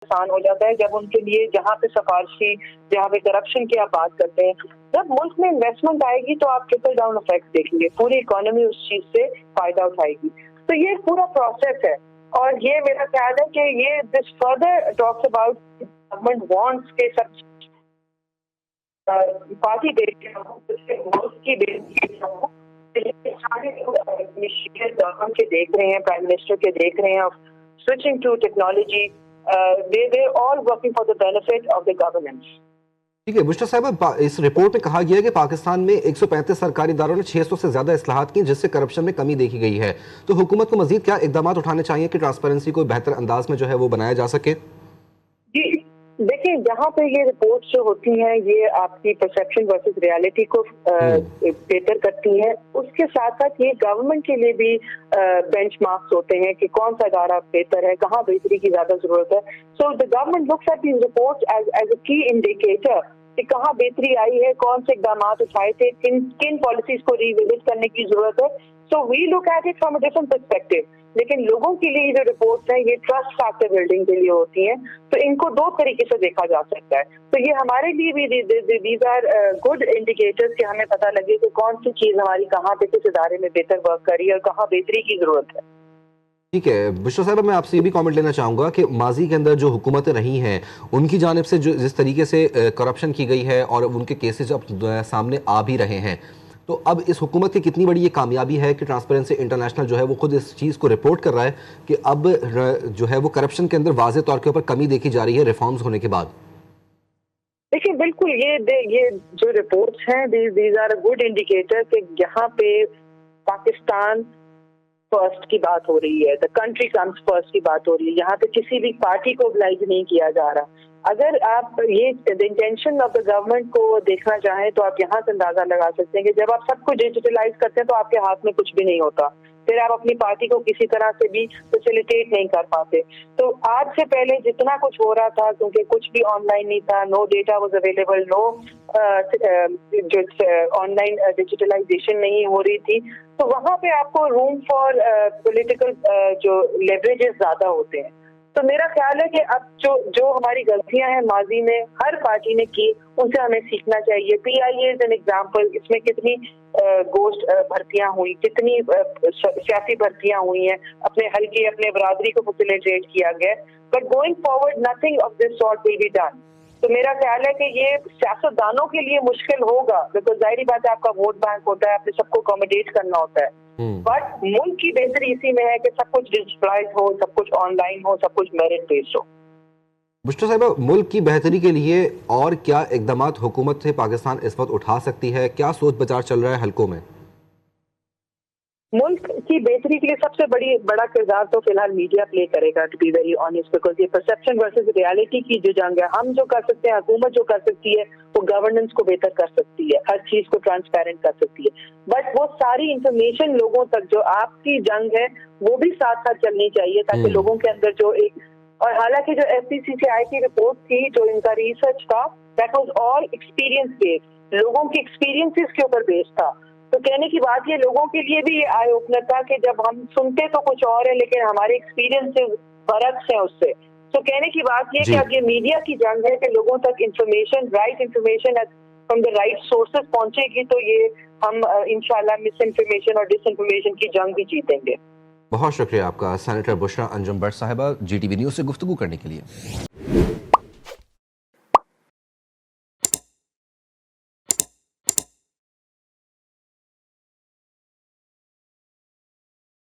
آسان ہو جاتا ہے جب ان کے لیے جہاں پہ سفارشی، جہاں پہ کرپشن کی آپ بات کرتے ہیں، جب ملک میں انویسٹمنٹ آئے گی تو آپ ٹرپل ڈاؤن افیکٹ دیکھیں گے، پوری اکانومی اس چیز سے فائدہ اٹھائے گی. تو یہ پورا پروسیس ہے، اور یہ میرا خیال ہے کہ یہ this further talks about government wants کے سب پارٹی بیس کے ملک کی بیس کے سارے گورنمنٹ کے دیکھ رہے ہیں، پرائم منسٹر کے دیکھ رہے ہیں switching to technology, they're all working for the benefit of the governance. ٹھیک ہے بشرا صاحبہ، اس رپورٹ میں کہا گیا ہے کہ پاکستان میں 135 سرکاری اداروں نے 600 سے زیادہ اصلاحات کی جس سے کرپشن میں کمی دیکھی گئی ہے. تو حکومت کو مزید کیا اقدامات اٹھانے چاہیے کہ ٹرانسپیرنسی کو بہتر انداز میں جو ہے وہ بنایا جا سکے؟ جی دیکھیں، جہاں پہ یہ رپورٹس جو ہوتی ہیں یہ آپ کی پرسیپشن ورسز ریالٹی کو بہتر کرتی ہیں، اس کے ساتھ ساتھ یہ گورنمنٹ کے لیے بھی بینچ مارکس ہوتے ہیں کہ کون سا ادارہ بہتر ہے، کہاں بہتری کی زیادہ ضرورت ہے. So the government looks at these reports as a key indicator کہ کہاں بہتری آئی ہے، کون سے اقدامات اٹھائے تھے، کن پالیسیز کو ریوزٹ کرنے کی ضرورت ہے. So we look at it from a different perspective. لیکن لوگوں کے لیے جو رپورٹس ہیں یہ ٹرسٹ فیکٹر بلڈنگ کے لیے ہوتی ہیں، تو ان کو دو طریقے سے دیکھا جا سکتا ہے. تو یہ ہمارے لیے بھی دیز آر گڈ انڈیکیٹرز کہ ہمیں پتہ لگے کہ کون سی چیز ہماری کہاں پہ کس ادارے میں بہتر ورک کر رہی ہے اور کہاں بہتری کی ضرورت ہے. ٹھیک ہے بشرا صاحبہ، میں آپ سے یہ بھی کامنٹ لینا چاہوں گا کہ ماضی کے اندر جو حکومتیں رہی ہیں ان کی جانب سے جس طریقے سے کرپشن کی گئی ہے اور ان کے کیسز اب سامنے آ بھی رہے ہیں، تو اب اس حکومت کی کتنی بڑی یہ کامیابی ہے کہ ٹرانسپیرنسی انٹرنیشنل جو ہے وہ خود اس چیز کو رپورٹ کر رہا ہے کہ اب جو ہے وہ کرپشن کے اندر واضح طور کے اوپر کمی دیکھی جا رہی ہے ریفارمز ہونے کے بعد؟ دیکھیے بالکل یہ جو رپورٹس ہیں these are a good indicator کہ یہاں پہ پاکستان فرسٹ کی بات ہو رہی ہے، دا کنٹری کمز فرسٹ کی بات ہو رہی ہے، یہاں پہ کسی بھی پارٹی کو oblige نہیں کیا جا رہا. اگر آپ یہ انٹینشن آف دا گورنمنٹ کو دیکھنا چاہیں تو آپ یہاں سے اندازہ لگا سکتے ہیں کہ جب آپ سب کچھ ڈیجیٹلائز کرتے ہیں تو آپ کے ہاتھ میں کچھ بھی نہیں ہوتا، پھر آپ اپنی پارٹی کو کسی طرح سے بھی فیسیلیٹیٹ نہیں کر پاتے. تو آج سے پہلے جتنا کچھ ہو رہا تھا، کیونکہ کچھ بھی آن لائن نہیں تھا، نو ڈیٹا واز اویلیبل، نو جو آن لائن ڈیجیٹلائزیشن نہیں ہو رہی تھی، تو وہاں پہ آپ کو روم فار پولیٹیکل جو لیوریجز زیادہ ہوتے ہیں. تو میرا خیال ہے کہ اب جو ہماری غلطیاں ہیں ماضی میں ہر پارٹی نے کی، ان سے ہمیں سیکھنا چاہیے. پی آئی اے از این ایگزامپل، اس میں کتنی گوشت بھرتیاں ہوئی، کتنی سیاسی بھرتیاں ہوئی ہیں، اپنے حلقے اپنے برادری کو فیسیلیٹیٹ کیا گیا. But going forward nothing of this sort will be done. تو میرا خیال ہے کہ یہ سیاستدانوں کے لیے مشکل ہوگا، بیکاز ظاہری بات ہے آپ کا ووٹ بینک ہوتا ہے، آپ نے سب کو اکوموڈیٹ کرنا ہوتا ہے. بٹ ملک کی بہتری اسی میں ہے کہ سب کچھ ڈیجیٹلائز ہو، سب کچھ آن لائن ہو، سب کچھ میرٹ بیسڈ ہو. بشرا صاحبہ، ملک کی بہتری کے لیے اور کیا اقدامات حکومت سے پاکستان اس وقت اٹھا سکتی ہے؟ کیا سوچ بچار چل رہا ہے حلقوں میں؟ ملک کی بہتری کے لیے سب سے بڑا کردار تو فی الحال میڈیا پلے کرے گا، to be very honest, because یہ پرسیپشن ورسز ریالٹی کی جو جنگ ہے. ہم جو کر سکتے ہیں، حکومت جو کر سکتی ہے وہ گورننس کو بہتر کر سکتی ہے، ہر چیز کو ٹرانسپیرنٹ کر سکتی ہے. بٹ وہ ساری انفارمیشن لوگوں تک جو آپ کی جنگ ہے وہ بھی ساتھ ساتھ چلنی چاہیے، تاکہ لوگوں کے اندر جو ایک، اور حالانکہ جو ایف پی سی سی آئی کی رپورٹ تھی، جو ان کا ریسرچ تھا، that was all experience based, لوگوں کے ایکسپیرینسز کے اوپر بیسڈ تھا. تو کہنے کی بات یہ لوگوں کے لیے بھی یہ آئی اوپنر تھا کہ جب ہم سنتے تو کچھ اور ہے لیکن ہمارے ایکسپیرینسز برعکس ہیں اس سے. تو کہنے کی بات یہ کہ اب یہ میڈیا کی جنگ ہے کہ لوگوں تک information, right information from the right sources پہنچے گی تو یہ ہم انشاءاللہ مس انفارمیشن اور ڈس انفارمیشن کی جنگ بھی جیتیں گے. بہت شکریہ آپ کا سینیٹر بشرا انجم بٹ صاحبہ، جی ٹی وی نیوز سے گفتگو کرنے کے لیے.